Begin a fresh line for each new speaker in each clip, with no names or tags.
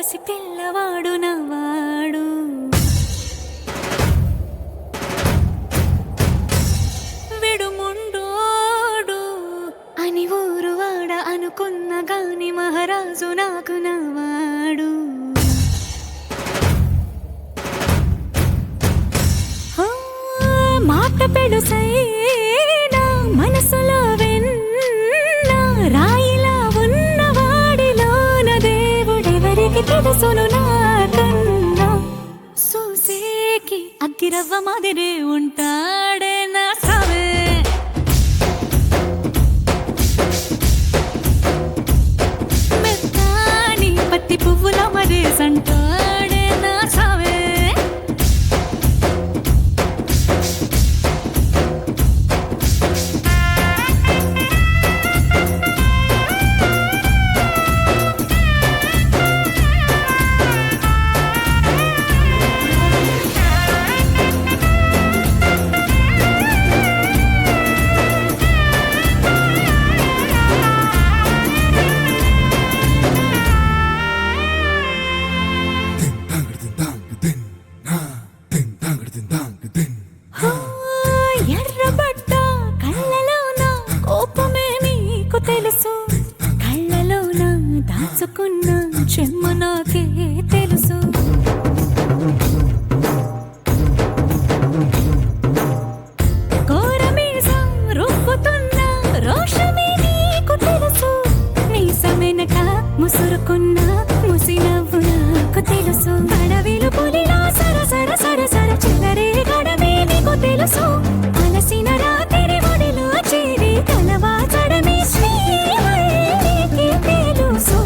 పసి పిల్లవాడు నవ్వాడు. విడుముండోడు అని ఊరువాడ అనుకున్న గాని మహారాజు నాకు నవ్వాడు. మాట పెడుసైనా మనసులో వెన్న రాయిలా ఉన్నవాడిలోన దేవుడెవరికి తెలుసును నాకన్నా. సూసేకి అగ్గిరవ్వ మాదిరి ఉంటాడే నా సావే. మెత్తాని పత్తి పువ్వుల మరేసంటాడే నా సావే. ఎర్రబడ్డ కళ్ళలోన కోపమే నీకు తెలుసు, కళ్ళలోన దాచుకున్న చెమ్మ నాకే తెలుసు. కోరమీసం రుబ్బుతున్న రోషమే నీకు తెలుసు, మీసమెనక ముసురుకున్న ముసినవ్వు నాకు తెలుసు. అడవిలు పులిలా సరసర సరసర చిల్లరే గడమే నీకు తెలుసు. అలసిన రాత్రి ఒడిలో చేరి కలవాచడమే శ్రీవల్లికి తెలుసు.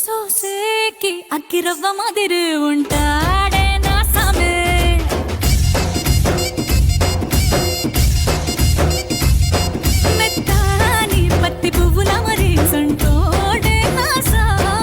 సోసేకి అగ్గిరవ్వ మాదిరి ఉంటాడే నా సామే. మెత్తాని పత్తి పువ్వుల మరేసంటోడే నా సామే.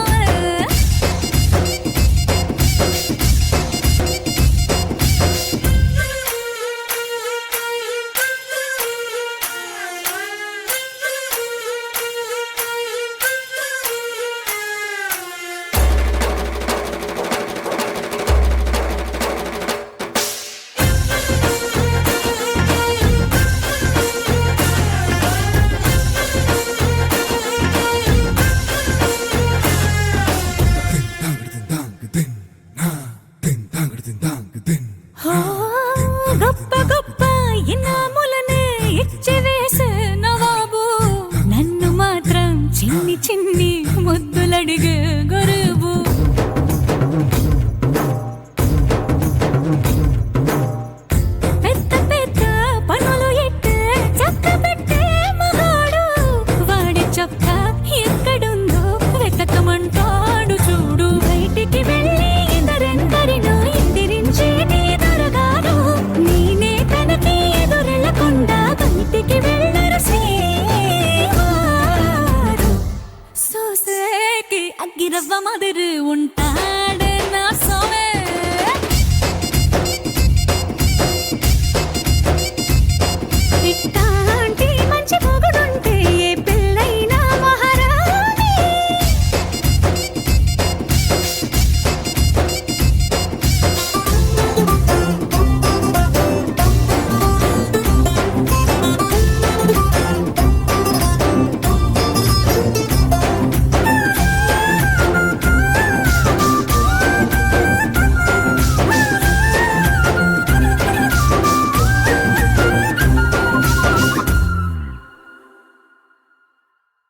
గొప్ప గొప్ప ఇనాములనే ఇచ్చి వేసే నవాబు నన్ను మాత్రం చిన్ని చిన్ని ముద్దులడిగే